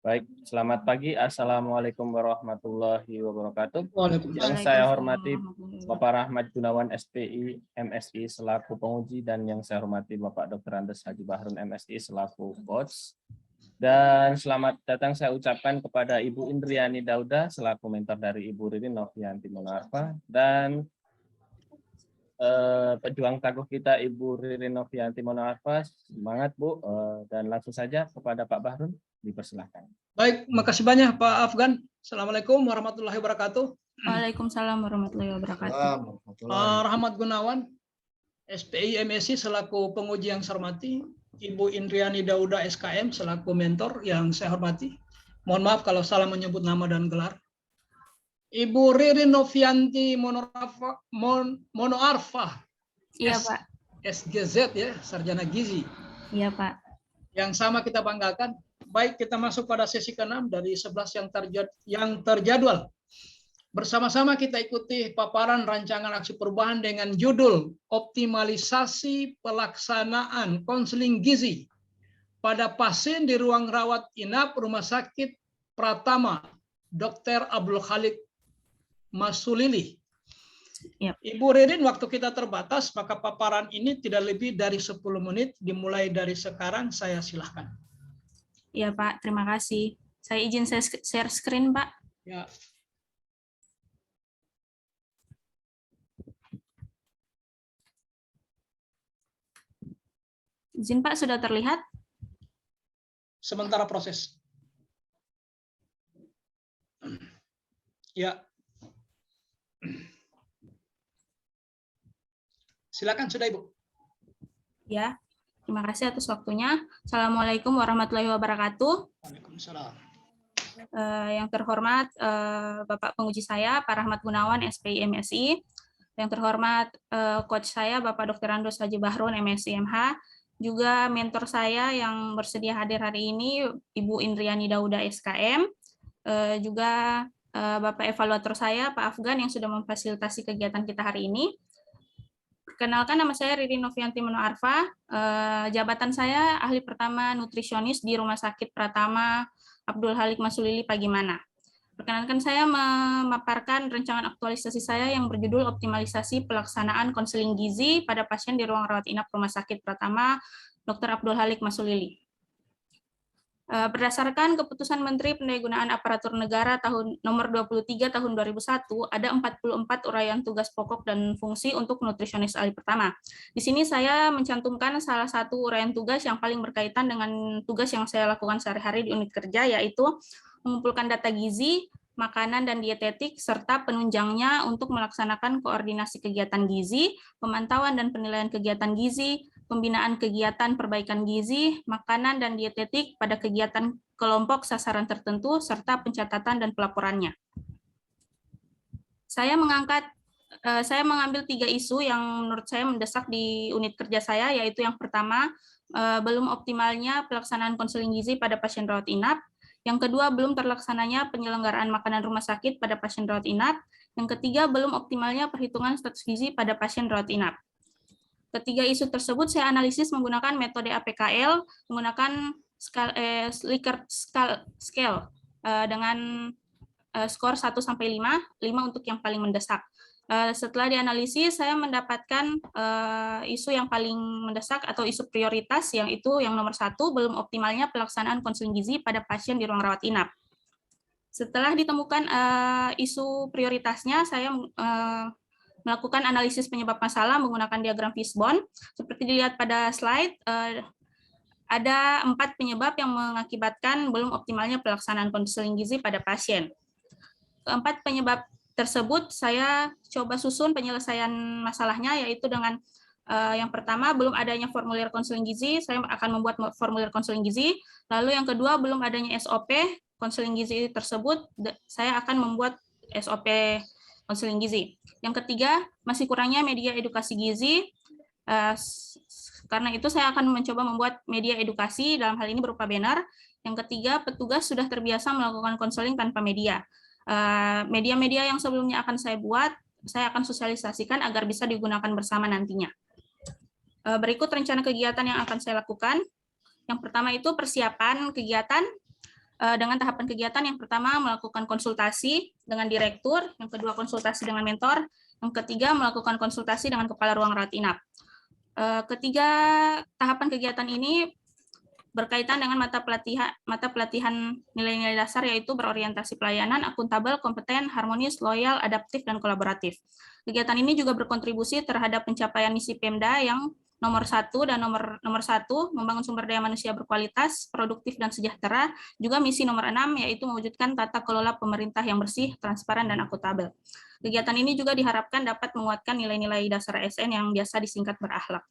Baik, selamat pagi. Assalamualaikum warahmatullahi wabarakatuh. Waalaikumsalam. Yang saya hormati Waalaikumsalam. Bapak Rahmat Gunawan SPI MSI selaku penguji dan yang saya hormati Bapak Dr. Andes Haji Bahrun MSI selaku coach. Dan selamat datang saya ucapkan kepada Ibu Indriani Dauda selaku mentor dari Ibu Ririn Novianti Monarfa dan pejuang tangguh kita Ibu Ririn Novianti Monarfa. Semangat Bu, dan langsung saja kepada Pak Bahrun dipersilahkan. Baik, makasih banyak Pak Afgan. Assalamualaikum warahmatullahi wabarakatuh. Waalaikumsalam warahmatullahi wabarakatuh. Rahmat Gunawan, SPI MSI selaku penguji yang saya hormati, Ibu Indriani Dauda SKM selaku mentor yang saya hormati. Mohon maaf kalau salah menyebut nama dan gelar. Ibu Ririn Novianti Monoarfa. Iya Pak. SGZ ya, Sarjana Gizi. Iya Pak. Yang sama kita banggakan. Baik, kita masuk pada sesi ke-6 dari 11 yang terjadwal. Bersama-sama kita ikuti paparan rancangan aksi perubahan dengan judul Optimalisasi Pelaksanaan Konseling Gizi pada pasien di ruang rawat inap Rumah Sakit Pratama Dr. Abdul Khalik Masulili. Yep. Ibu Ririn, waktu kita terbatas, maka paparan ini tidak lebih dari 10 menit. Dimulai dari sekarang, saya silahkan. Iya Pak, terima kasih. Saya izin share screen Pak. Ya. Izin Pak, sudah terlihat? Sementara proses. Ya. Silakan sudah Ibu. Ya, terima kasih atas waktunya. Assalamualaikum warahmatullahi wabarakatuh. Waalaikumsalam. Yang terhormat Bapak penguji saya, Pak Rahmat Gunawan, SPI MSI. Yang terhormat coach saya, Bapak Dr. Andes Haji Bahrun, MSI MH. Juga mentor saya yang bersedia hadir hari ini, Ibu Indriani Dauda SKM. Juga Bapak evaluator saya, Pak Afgan, yang sudah memfasilitasi kegiatan kita hari ini. Perkenalkan, nama saya Ririn Novianti Monoarfa. Jabatan saya ahli pertama nutrisionis di Rumah Sakit Pratama Abdul Khalik Masulili Pagimana. Perkenalkan, saya memaparkan rancangan aktualisasi saya yang berjudul Optimalisasi Pelaksanaan Konseling Gizi pada pasien di ruang rawat inap Rumah Sakit Pratama Dr. Abdul Khalik Masulili. Berdasarkan keputusan Menteri Pendayagunaan Aparatur Negara nomor 23 tahun 2001, ada 44 uraian tugas pokok dan fungsi untuk nutrisionis ahli pertama. Di sini saya mencantumkan salah satu uraian tugas yang paling berkaitan dengan tugas yang saya lakukan sehari-hari di unit kerja, yaitu mengumpulkan data gizi, makanan dan dietetik, serta penunjangnya untuk melaksanakan koordinasi kegiatan gizi, pemantauan dan penilaian kegiatan gizi, pembinaan kegiatan perbaikan gizi, makanan, dan dietetik pada kegiatan kelompok sasaran tertentu, serta pencatatan dan pelaporannya. Saya mengambil 3 isu yang menurut saya mendesak di unit kerja saya, yaitu yang pertama, belum optimalnya pelaksanaan konseling gizi pada pasien rawat inap. Yang kedua, belum terlaksananya penyelenggaraan makanan rumah sakit pada pasien rawat inap. Yang ketiga, belum optimalnya perhitungan status gizi pada pasien rawat inap. Ketiga isu tersebut saya analisis menggunakan metode APKL, menggunakan Likert scale dengan skor 1 sampai 5, 5 untuk yang paling mendesak. Setelah dianalisis, saya mendapatkan isu yang paling mendesak atau isu prioritas, yang itu yang nomor 1, belum optimalnya pelaksanaan konseling gizi pada pasien di ruang rawat inap. Setelah ditemukan isu prioritasnya, saya melakukan analisis penyebab masalah menggunakan diagram Fishbone. Seperti dilihat pada slide, ada 4 penyebab yang mengakibatkan belum optimalnya pelaksanaan konseling gizi pada pasien. Keempat penyebab tersebut saya coba susun penyelesaian masalahnya, yaitu dengan yang pertama, belum adanya formulir konseling gizi, saya akan membuat formulir konseling gizi. Lalu yang kedua, belum adanya SOP konseling gizi tersebut, saya akan membuat SOP konseling gizi. Yang ketiga, masih kurangnya media edukasi gizi. Karena itu saya akan mencoba membuat media edukasi, dalam hal ini berupa banner. Yang ketiga, petugas sudah terbiasa melakukan konseling tanpa media. Media-media yang sebelumnya akan saya buat, saya akan sosialisasikan agar bisa digunakan bersama nantinya. Berikut rencana kegiatan yang akan saya lakukan. Yang pertama itu persiapan kegiatan. dengan tahapan kegiatan yang pertama melakukan konsultasi dengan direktur, yang kedua konsultasi dengan mentor, yang ketiga melakukan konsultasi dengan kepala ruang rawat inap. Ketiga tahapan kegiatan ini berkaitan dengan mata pelatihan nilai-nilai dasar, yaitu berorientasi pelayanan, akuntabel, kompeten, harmonis, loyal, adaptif, dan kolaboratif. Kegiatan ini juga berkontribusi terhadap pencapaian misi Pemda yang nomor 1 dan nomor 1 membangun sumber daya manusia berkualitas, produktif, dan sejahtera. Juga misi nomor 6 yaitu mewujudkan tata kelola pemerintah yang bersih, transparan, dan akuntabel. Kegiatan ini juga diharapkan dapat menguatkan nilai-nilai dasar ASN yang biasa disingkat berakhlak.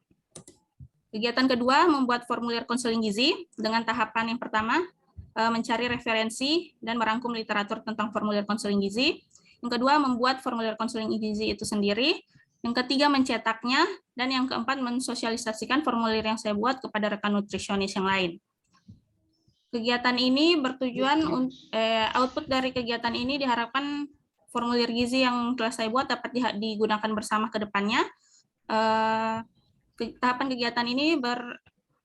Kegiatan kedua membuat formulir konseling gizi dengan tahapan yang pertama mencari referensi dan merangkum literatur tentang formulir konseling gizi. Yang kedua membuat formulir konseling gizi itu sendiri. Yang ketiga mencetaknya, dan yang keempat mensosialisasikan formulir yang saya buat kepada rekan nutrisionis yang lain. Kegiatan ini bertujuan output dari kegiatan ini diharapkan formulir gizi yang telah saya buat dapat digunakan bersama ke depannya. Tahapan kegiatan ini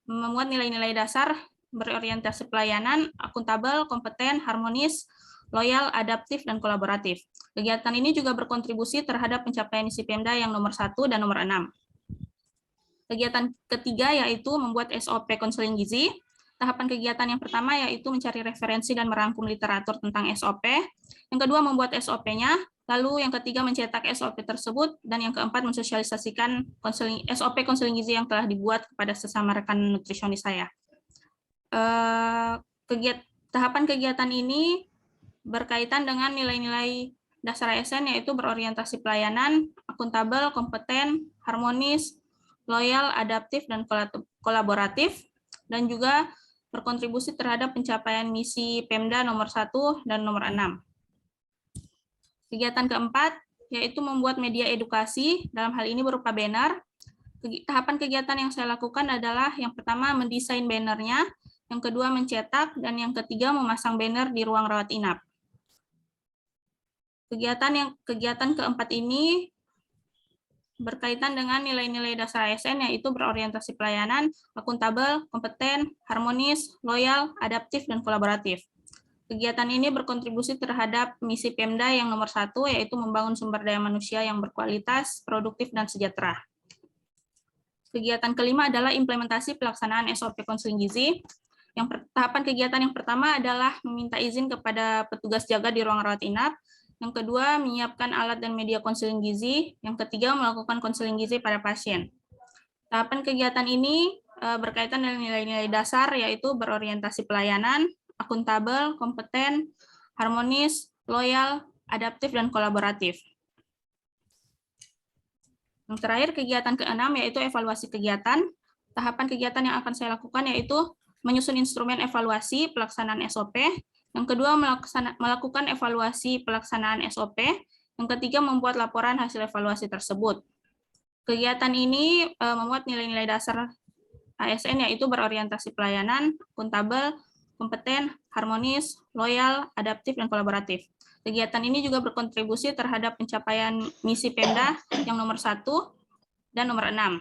memuat nilai-nilai dasar, berorientasi pelayanan, akuntabel, kompeten, harmonis, loyal, adaptif, dan kolaboratif. Kegiatan ini juga berkontribusi terhadap pencapaian misi Pemda yang nomor 1 dan nomor 6. Kegiatan ketiga yaitu membuat SOP konseling gizi. Tahapan kegiatan yang pertama yaitu mencari referensi dan merangkum literatur tentang SOP. Yang kedua membuat SOP-nya, lalu yang ketiga mencetak SOP tersebut, dan yang keempat mensosialisasikan SOP konseling gizi yang telah dibuat kepada sesama rekan nutrisionis saya. Tahapan kegiatan ini berkaitan dengan nilai-nilai dasar ASN yaitu berorientasi pelayanan, akuntabel, kompeten, harmonis, loyal, adaptif, dan kolaboratif, dan juga berkontribusi terhadap pencapaian misi Pemda nomor 1 dan nomor 6. Kegiatan keempat yaitu membuat media edukasi, dalam hal ini berupa banner. Tahapan kegiatan yang saya lakukan adalah yang pertama mendesain bannernya, yang kedua mencetak, dan yang ketiga memasang banner di ruang rawat inap. Kegiatan keempat ini berkaitan dengan nilai-nilai dasar ASN yaitu berorientasi pelayanan, akuntabel, kompeten, harmonis, loyal, adaptif, dan kolaboratif. Kegiatan ini berkontribusi terhadap misi Pemda yang nomor 1 yaitu membangun sumber daya manusia yang berkualitas, produktif, dan sejahtera. Kegiatan kelima adalah implementasi pelaksanaan SOP konseling gizi. Tahapan kegiatan yang pertama adalah meminta izin kepada petugas jaga di ruang rawat inap. Yang kedua, menyiapkan alat dan media konseling gizi. Yang ketiga, melakukan konseling gizi pada pasien. Tahapan kegiatan ini berkaitan dengan nilai-nilai dasar, yaitu berorientasi pelayanan, akuntabel, kompeten, harmonis, loyal, adaptif, dan kolaboratif. Yang terakhir, kegiatan ke-6 yaitu evaluasi kegiatan. Tahapan kegiatan yang akan saya lakukan yaitu menyusun instrumen evaluasi pelaksanaan SOP. Yang kedua, melakukan evaluasi pelaksanaan SOP. Yang ketiga, membuat laporan hasil evaluasi tersebut. Kegiatan ini memuat nilai-nilai dasar ASN yaitu berorientasi pelayanan, akuntabel, kompeten, harmonis, loyal, adaptif, dan kolaboratif. Kegiatan ini juga berkontribusi terhadap pencapaian misi Pemda yang nomor 1 dan nomor 6.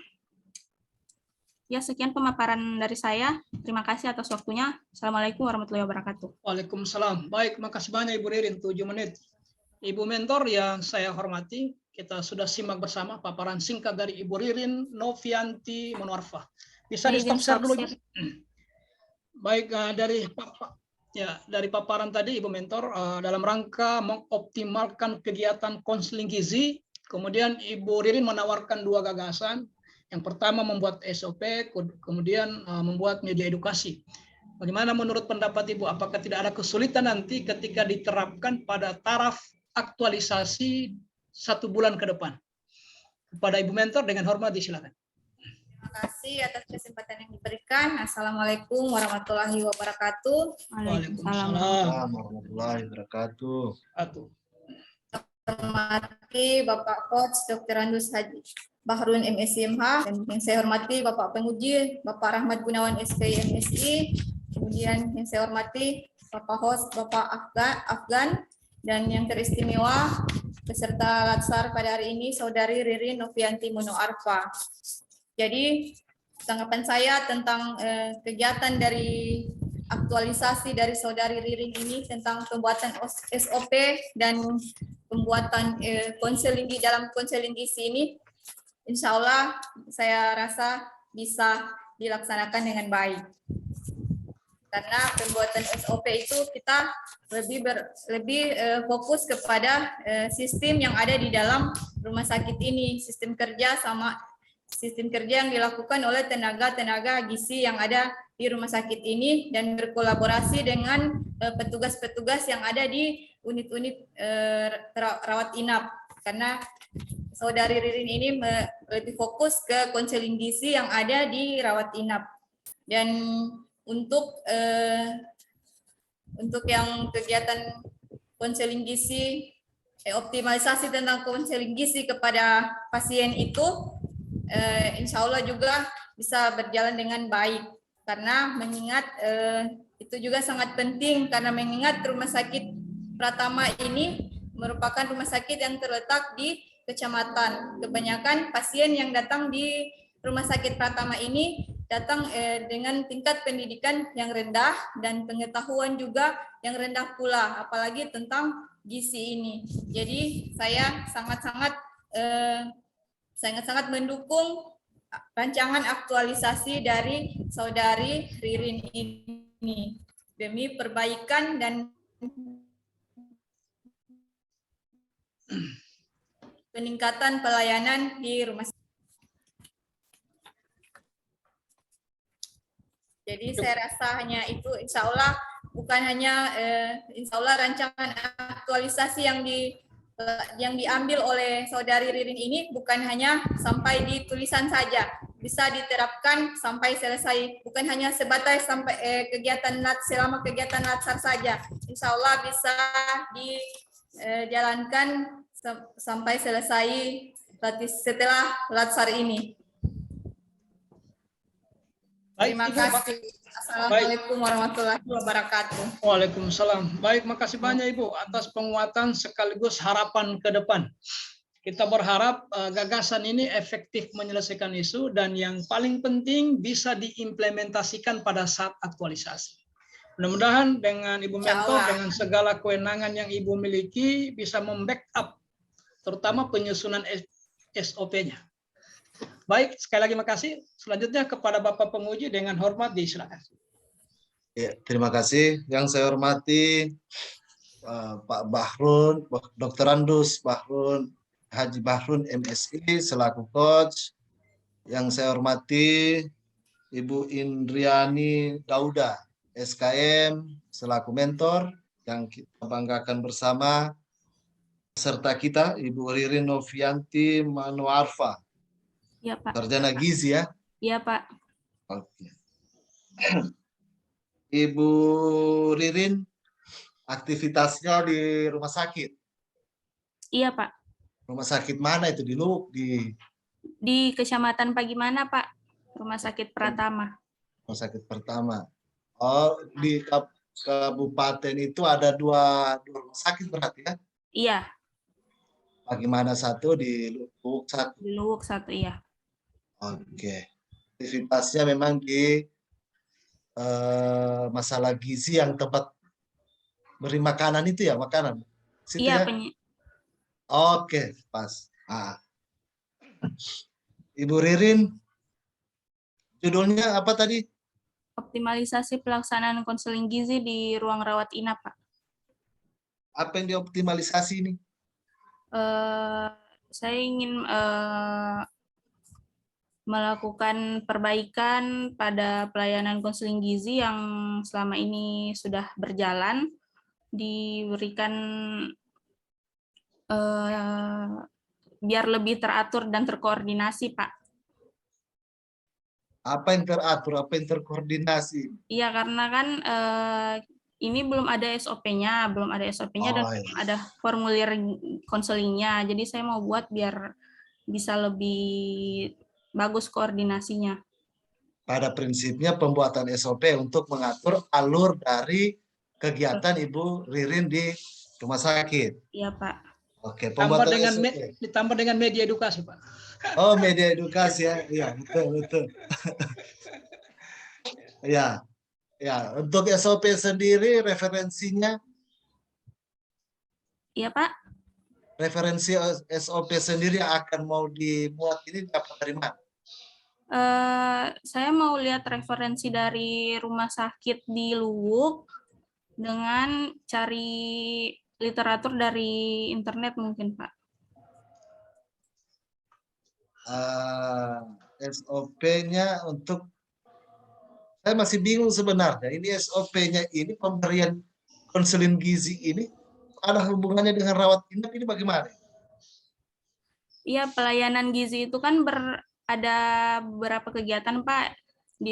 Ya, sekian pemaparan dari saya. Terima kasih atas waktunya. Assalamualaikum warahmatullahi wabarakatuh. Waalaikumsalam. Baik, makasih banyak Ibu Ririn, 7 menit. Ibu mentor yang saya hormati, kita sudah simak bersama paparan singkat dari Ibu Ririn Novianti Monwarfa. Bisa di stop share dulu. Baik, dari paparan tadi Ibu mentor dalam rangka mengoptimalkan kegiatan konseling gizi, kemudian Ibu Ririn menawarkan 2 gagasan. Yang pertama membuat SOP, kemudian membuat media edukasi. Bagaimana menurut pendapat Ibu, apakah tidak ada kesulitan nanti ketika diterapkan pada taraf aktualisasi 1 bulan ke depan? Kepada Ibu mentor dengan hormat disilakan. Terima kasih atas kesempatan yang diberikan. Assalamualaikum warahmatullahi wabarakatuh. Waalaikumsalam warahmatullahi wabarakatuh. Hormati Bapak Coach Dr. Randus Haji Bahrun MSI MH, dan yang saya hormati Bapak Penguji Bapak Rahmat Gunawan SPI MSI, kemudian yang saya hormati Bapak host Bapak Afgan, dan yang teristimewa peserta Latsar pada hari ini Saudari Ririn Novianti Monwarfa. Jadi tanggapan saya tentang kegiatan dari aktualisasi dari Saudari Ririn ini tentang pembuatan SOP dan pembuatan konseling dalam konseling gizi ini, insya Allah saya rasa bisa dilaksanakan dengan baik. Karena pembuatan SOP itu kita lebih fokus kepada sistem yang ada di dalam rumah sakit ini, sistem kerja yang dilakukan oleh tenaga gizi yang ada di rumah sakit ini dan berkolaborasi dengan petugas-petugas yang ada di unit-unit rawat inap. Karena Saudari Ririn ini lebih fokus ke konseling gizi yang ada di rawat inap. Dan untuk yang kegiatan konseling gizi, optimalisasi tentang konseling gizi kepada pasien itu, insya Allah juga bisa berjalan dengan baik. Karena mengingat itu juga sangat penting, karena mengingat Rumah Sakit Pratama ini merupakan rumah sakit yang terletak di kecamatan. Kebanyakan pasien yang datang di Rumah Sakit Pratama ini datang dengan tingkat pendidikan yang rendah dan pengetahuan juga yang rendah pula, apalagi tentang gizi ini. Jadi saya sangat-sangat mendukung rancangan aktualisasi dari Saudari Ririn ini demi perbaikan dan peningkatan pelayanan di rumah sakit. Jadi saya rasa hanya itu, insya Allah bukan hanya insya Allah rancangan aktualisasi yang diambil oleh Saudari Ririn ini bukan hanya sampai di tulisan saja, bisa diterapkan sampai selesai, bukan hanya sebatas sampai selama kegiatan latsar saja. Insya Allah bisa dijalankan sampai selesai setelah latsar ini. Terima kasih. Assalamualaikum warahmatullahi wabarakatuh. Waalaikumsalam. Baik, makasih banyak Ibu atas penguatan sekaligus harapan ke depan. Kita berharap gagasan ini efektif menyelesaikan isu dan yang paling penting bisa diimplementasikan pada saat aktualisasi. Mudah-mudahan dengan Ibu Mentor, dengan segala kewenangan yang Ibu miliki bisa membackup terutama penyusunan SOP-nya. Baik, sekali lagi makasih. Selanjutnya kepada Bapak Penguji dengan hormat disilakan. Ya, terima kasih. Yang saya hormati Pak Bahrun, Dr. Andus Bahrun, Haji Bahrun MSI selaku coach. Yang saya hormati Ibu Indriani Dauda SKM selaku mentor yang kita banggakan bersama. Serta kita Ibu Ririn Novianti Manuarfa. Iya, Pak. Sarjana gizi ya? Iya, Pak. Oke. Ibu Ririn aktivitasnya di rumah sakit. Iya, Pak. Rumah sakit mana itu? Di Luwuk? Di Kecamatan Pagimana, Pak. Rumah Sakit Pratama. Rumah sakit pertama. Oh, di kabupaten itu ada dua rumah sakit berarti ya? Iya. Bagaimana satu, di Luwuk satu? Di Luwuk satu, iya. Oke. Aktivitasnya memang di masalah gizi yang tempat beri makanan itu ya, makanan. Situ Iya, ya? Oke, pas. Ibu Ririn, judulnya apa tadi? Optimalisasi pelaksanaan konseling gizi di ruang rawat inap, Pak. Apa yang dioptimalisasi ini? Saya ingin melakukan perbaikan pada pelayanan konseling gizi yang selama ini sudah berjalan, diberikan biar lebih teratur dan terkoordinasi, Pak. Apa yang teratur, apa yang terkoordinasi? Iya, karena kan ini belum ada SOP-nya, dan belum ada formulir konselingnya. Jadi saya mau buat biar bisa lebih bagus koordinasinya. Pada prinsipnya pembuatan SOP untuk mengatur alur dari kegiatan Ibu Ririn di rumah sakit. Iya, Pak. Oke, pembuatan ditambah dengan media edukasi, Pak. Oh, media edukasi ya. Iya, betul. Ya. Ya, untuk SOP sendiri referensinya, Iya Pak. referensi SOP sendiri yang akan mau dimuat ini dapat dari mana? Saya mau lihat referensi dari rumah sakit di Luwuk dengan cari literatur dari internet mungkin Pak. SOP-nya untuk, saya masih bingung sebenarnya. Ini SOP-nya ini pemberian konseling gizi ini ada hubungannya dengan rawat inap ini bagaimana? Iya, pelayanan gizi itu kan ada beberapa kegiatan Pak.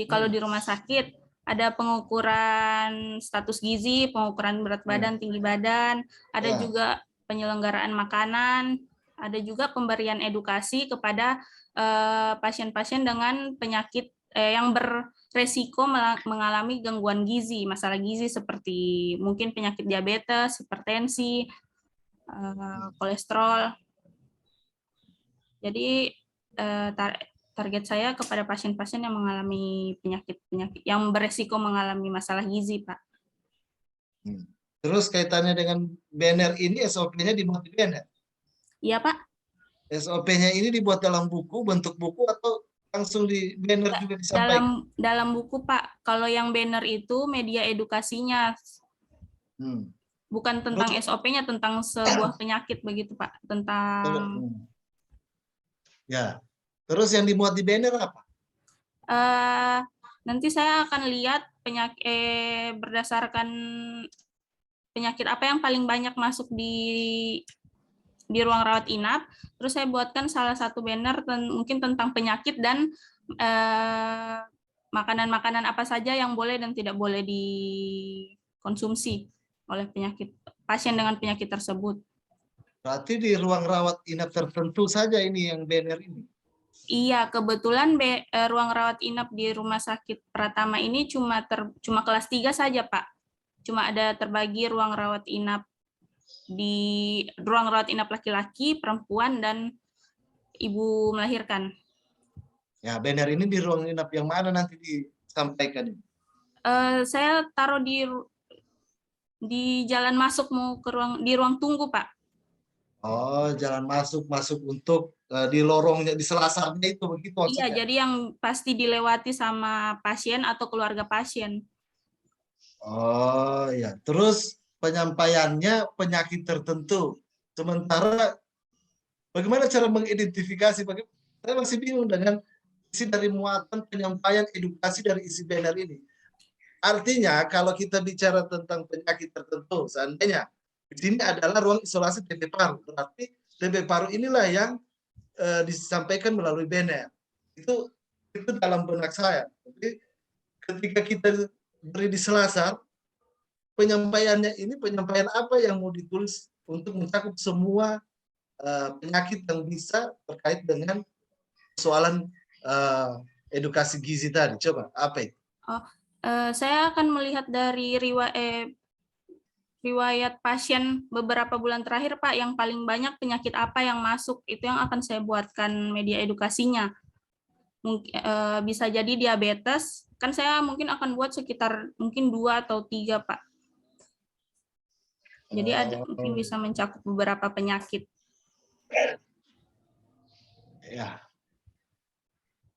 Kalau di rumah sakit ada pengukuran status gizi, pengukuran berat badan, tinggi badan, ada Ya. juga penyelenggaraan makanan, ada juga pemberian edukasi kepada pasien-pasien dengan penyakit yang beresiko mengalami gangguan gizi, masalah gizi seperti mungkin penyakit diabetes, hipertensi, kolesterol. Jadi target saya kepada pasien-pasien yang mengalami penyakit-penyakit yang beresiko mengalami masalah gizi, Pak. Terus kaitannya dengan banner ini, SOP-nya dibuat di banner? Iya, Pak. SOP-nya ini dibuat dalam buku, bentuk buku, atau langsung di banner juga disampaikan? Dalam buku, Pak. Kalau yang banner itu media edukasinya, bukan tentang SOP-nya, tentang sebuah penyakit begitu, Pak. Tentang ya. Terus yang dimuat di banner apa? Nanti saya akan lihat berdasarkan penyakit apa yang paling banyak masuk di ruang rawat inap. Terus saya buatkan salah satu banner mungkin tentang penyakit dan makanan-makanan apa saja yang boleh dan tidak boleh dikonsumsi oleh pasien dengan penyakit tersebut. Berarti di ruang rawat inap tertentu saja ini yang banner ini? Iya, kebetulan ruang rawat inap di Rumah Sakit Pratama ini cuma kelas 3 saja, Pak. Cuma ada terbagi ruang rawat inap laki-laki, perempuan, dan ibu melahirkan. Ya, banner ini di ruang inap yang mana nanti disampaikan? Saya taruh di jalan masuk mau ke di ruang tunggu, Pak. Oh, jalan masuk untuk di lorongnya, di selasarnya itu begitu maksudnya? Iya, jadi yang pasti dilewati sama pasien atau keluarga pasien. Oh ya, terus penyampaiannya penyakit tertentu. Sementara bagaimana cara mengidentifikasi? Saya masih bingung dengan isi dari muatan penyampaian edukasi dari isi banner ini. Artinya kalau kita bicara tentang penyakit tertentu, seandainya di sini adalah ruang isolasi TB paru, berarti TB paru inilah yang disampaikan melalui banner. Itu dalam benak saya. Jadi ketika kita beri di selasar, penyampaiannya ini penyampaian apa yang mau ditulis untuk mencakup semua penyakit yang bisa terkait dengan persoalan edukasi gizi tadi. Coba apa itu? Saya akan melihat dari riwayat pasien beberapa bulan terakhir, Pak, yang paling banyak penyakit apa yang masuk, itu yang akan saya buatkan media edukasinya. Bisa jadi diabetes, kan saya mungkin akan buat sekitar mungkin 2 atau 3, Pak. Jadi mungkin bisa mencakup beberapa penyakit. Ya.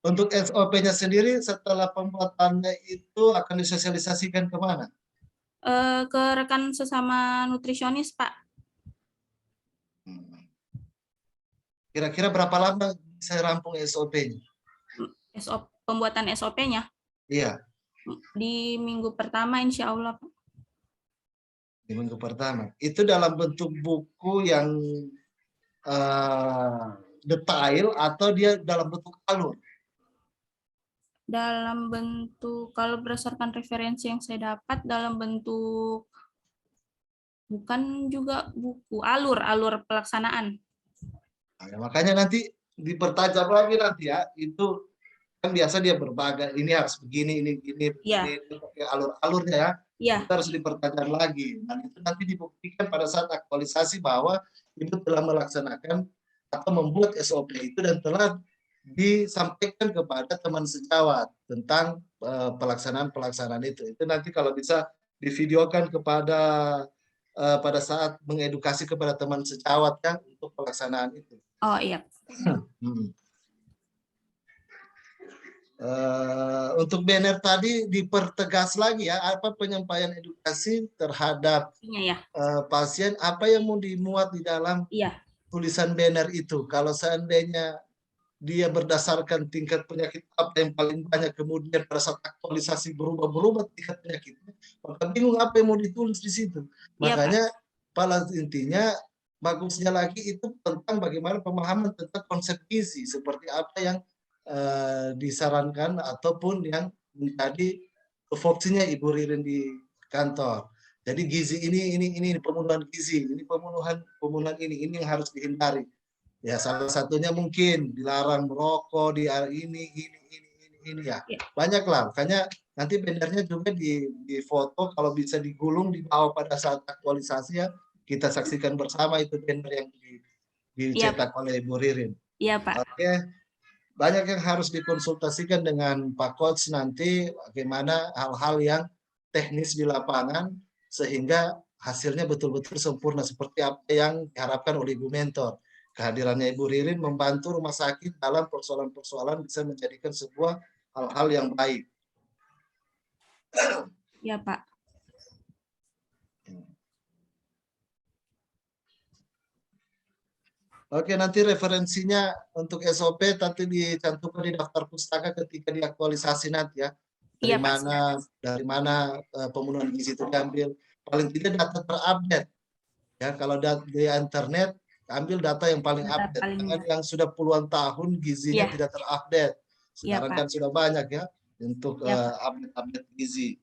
Untuk SOP-nya sendiri setelah pembuatannya itu akan disosialisasikan kemana? Ke rekan sesama nutrisionis, Pak. Kira-kira berapa lama bisa rampung SOP-nya? Pembuatan SOP-nya? Iya. Di minggu pertama, insya Allah, Pak. Di minggu pertama. Itu dalam bentuk buku yang detail atau dia dalam bentuk alur? Dalam bentuk, kalau berdasarkan referensi yang saya dapat, dalam bentuk bukan juga buku, alur pelaksanaan. Nah, makanya nanti dipertajam lagi nanti ya, itu kan biasa dia berbagai, ini harus begini, ini pakai alur-alurnya ya. Ya. Kita harus dipertajam lagi. Dan itu nanti dibuktikan pada saat aktualisasi bahwa Ibu telah melaksanakan atau membuat SOP itu dan telah disampaikan kepada teman sejawat tentang pelaksanaan itu. Itu nanti kalau bisa divideokan kepada pada saat mengedukasi kepada teman sejawat ya untuk pelaksanaan itu. Oh iya. Untuk banner tadi dipertegas lagi ya, apa penyampaian edukasi terhadap Ya. pasien, apa yang mau dimuat di dalam Iya. tulisan banner itu. Kalau seandainya dia berdasarkan tingkat penyakit apa yang paling banyak, kemudian pada saat aktualisasi berubah-berubah tingkat penyakitnya, maka bingung apa yang mau ditulis di situ. Makanya pada intinya bagusnya lagi itu tentang bagaimana pemahaman tentang konsep gizi, seperti apa yang disarankan ataupun yang menjadi tupoksinya Ibu Ririn di kantor. Jadi gizi ini pembunuhan gizi, ini pembunuhan ini yang harus dihindari. Ya salah satunya mungkin dilarang merokok, di ini ya. Banyak lah, makanya nanti bannernya juga di foto, kalau bisa digulung di bawah pada saat aktualisasi ya, kita saksikan bersama itu banner yang dicetak oleh Ibu Ririn. Iya Pak. Oke. Banyak yang harus dikonsultasikan dengan Pak Coach nanti, bagaimana hal-hal yang teknis di lapangan sehingga hasilnya betul-betul sempurna seperti apa yang diharapkan oleh Ibu Mentor. Kehadirannya Ibu Ririn membantu rumah sakit dalam persoalan-persoalan bisa menjadikan sebuah hal-hal yang baik. Ya Pak. Oke, nanti referensinya untuk SOP nanti dicantumkan di daftar pustaka ketika diaktualisasi nanti ya. Dari mana pembunuhan gizi itu diambil. Paling tidak data terupdate. Ya, kalau di internet ambil data yang paling update. Jangan yang sudah puluhan tahun gizinya tidak terupdate. Sekarang kan sudah banyak ya untuk update gizi.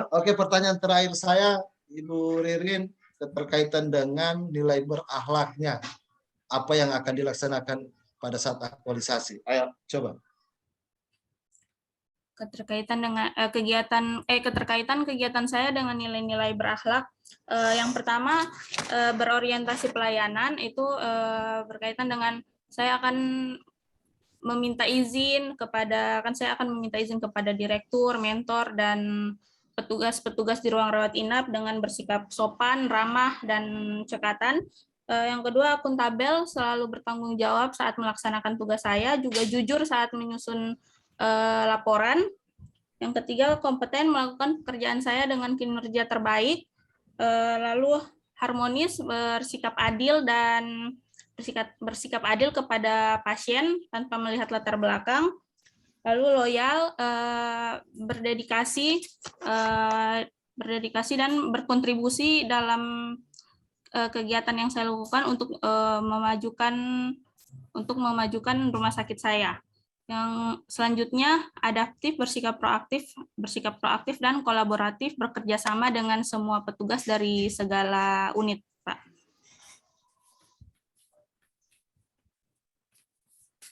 Oke, pertanyaan terakhir saya, Ibu Ririn, keterkaitan dengan nilai berakhlaknya, apa yang akan dilaksanakan pada saat aktualisasi. Ayo, coba. Keterkaitan dengan keterkaitan kegiatan saya dengan nilai-nilai berakhlak. Yang pertama, berorientasi pelayanan itu berkaitan dengan saya akan meminta izin kepada direktur, mentor, dan petugas-petugas di ruang rawat inap dengan bersikap sopan, ramah, dan cekatan. Yang kedua, akuntabel, selalu bertanggung jawab saat melaksanakan tugas saya, juga jujur saat menyusun laporan. Yang ketiga, kompeten melakukan pekerjaan saya dengan kinerja terbaik, lalu harmonis, bersikap adil kepada pasien tanpa melihat latar belakang. Lalu loyal, berdedikasi dan berkontribusi dalam kegiatan yang saya lakukan untuk memajukan rumah sakit saya. Yang selanjutnya, adaptif, bersikap proaktif dan kolaboratif, bekerja sama dengan semua petugas dari segala unit, Pak.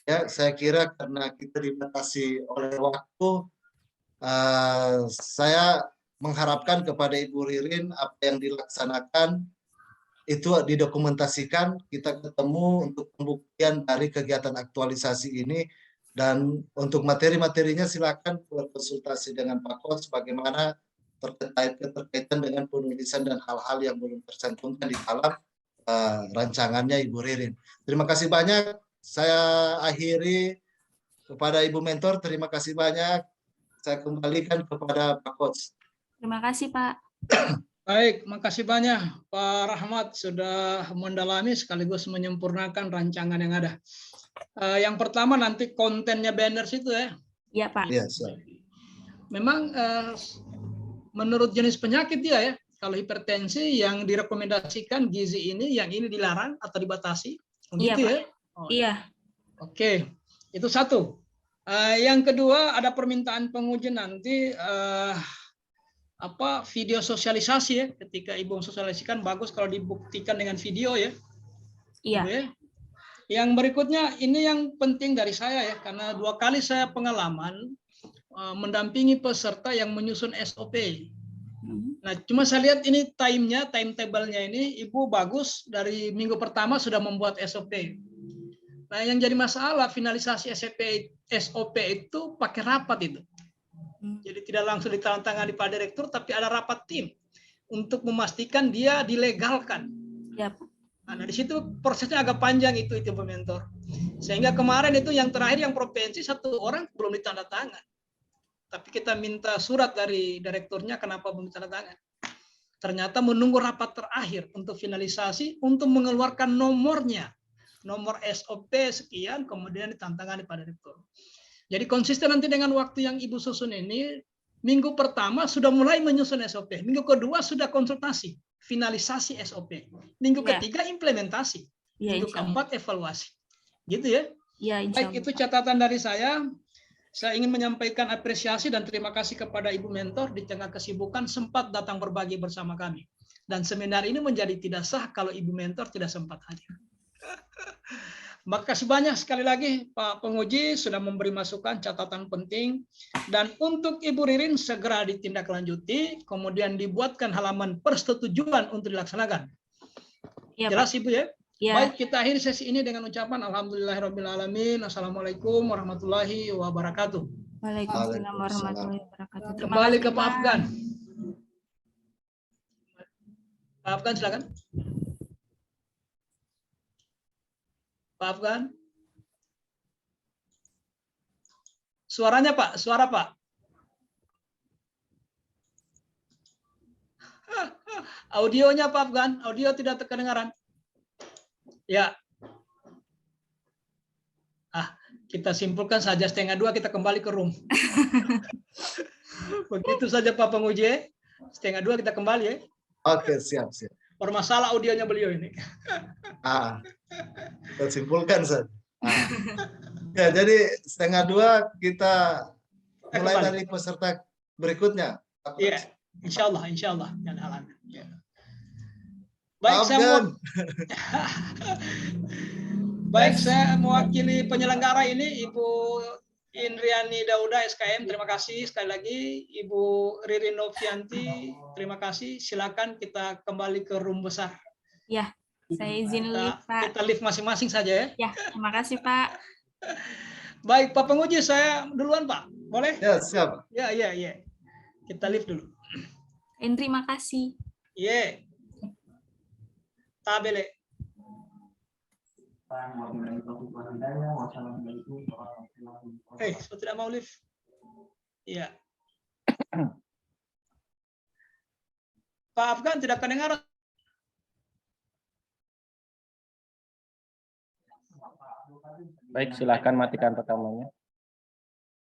Ya, saya kira karena kita dibatasi oleh waktu, saya mengharapkan kepada Ibu Ririn apa yang dilaksanakan itu didokumentasikan, kita ketemu untuk pembuktian dari kegiatan aktualisasi ini, dan untuk materi-materinya silakan berkonsultasi dengan Pak Coach bagaimana terkaitan dengan penulisan dan hal-hal yang belum tercantumkan di dalam rancangannya Ibu Ririn. Terima kasih banyak. Saya akhiri kepada Ibu Mentor, terima kasih banyak. Saya kembalikan kepada Pak Coach. Terima kasih, Pak. Baik, makasih banyak Pak Rahmat sudah mendalami sekaligus menyempurnakan rancangan yang ada. Yang pertama nanti kontennya banners itu ya. Iya, Pak. Yes. Memang menurut jenis penyakit ya, kalau hipertensi yang direkomendasikan gizi ini, yang ini dilarang atau dibatasi. Begitu ya? Oh, iya. Oke, itu satu. Yang kedua, ada permintaan penguji nanti video sosialisasi ya. Ketika Ibu sosialisasikan bagus kalau dibuktikan dengan video ya. Iya. Oke. Yang berikutnya ini yang penting dari saya ya, karena 2 kali saya pengalaman mendampingi peserta yang menyusun SOP. Nah, cuma saya lihat ini timetable-nya ini Ibu bagus dari minggu pertama sudah membuat SOP. Nah, yang jadi masalah finalisasi SOP itu pakai rapat itu. Jadi tidak langsung ditandatangani Pak Direktur, tapi ada rapat tim untuk memastikan dia dilegalkan. Ya, Nah, di situ prosesnya agak panjang itu Pak Mentor. Sehingga kemarin itu yang terakhir yang provinsi 1 orang belum ditandatangan. Tapi kita minta surat dari direkturnya kenapa belum ditandatangan. Ternyata menunggu rapat terakhir untuk finalisasi untuk mengeluarkan nomornya. Nomor SOP sekian kemudian ditandatangani Pak Direktur. Jadi konsisten nanti dengan waktu yang Ibu susun ini, minggu pertama sudah mulai menyusun SOP, minggu kedua sudah konsultasi, finalisasi SOP, minggu ketiga implementasi, minggu keempat evaluasi. Gitu ya? Ya, baik, itu catatan dari saya. Saya ingin menyampaikan apresiasi dan terima kasih kepada Ibu Mentor di tengah kesibukan sempat datang berbagi bersama kami. Dan seminar ini menjadi tidak sah kalau Ibu Mentor tidak sempat hadir. Makasih banyak sekali lagi Pak Penguji sudah memberi masukan catatan penting, dan untuk Ibu Ririn segera ditindaklanjuti kemudian dibuatkan halaman persetujuan untuk dilaksanakan. Ya, jelas Pak. Ibu ya? Ya. Baik, kita akhiri sesi ini dengan ucapan alhamdulillahirrahmanirrahim. Assalamualaikum warahmatullahi wabarakatuh. Waalaikumsalam warahmatullahi wabarakatuh. Terima Kembali kasih, ke Pak Pak. Afgan. Pak Afgan silakan. Pak Afgan. Suaranya Pak, suara Pak. Audionya Pak Afgan, audio tidak terkedengaran. Ya. Kita simpulkan saja 1:30 kita kembali ke room. Begitu saja Pak Penguji. 1:30 kita kembali ya. Oke, siap. Bermasalah audionya beliau ini. Kita simpulkan saja. Ya, jadi 1:30 kita mulai kembali dari peserta berikutnya. Iya, insya Allah. Ya. Baik, saya mewakili penyelenggara ini, Ibu Indriani Dauda SKM, terima kasih sekali lagi. Ibu Ririn Novianti, terima kasih. Silakan kita kembali ke room besar. Ya, saya izin lift, Pak. Kita lift masing-masing saja ya. Ya, terima kasih, Pak. Baik, Pak Penguji, saya duluan, Pak. Boleh? Ya, siap. Ya. Kita lift dulu. Terima kasih. Iya. Tabele. Saya tidak mau lift. Iya. Pak Afgan tidak kedengaran. Baik, silakan matikan rekamannya.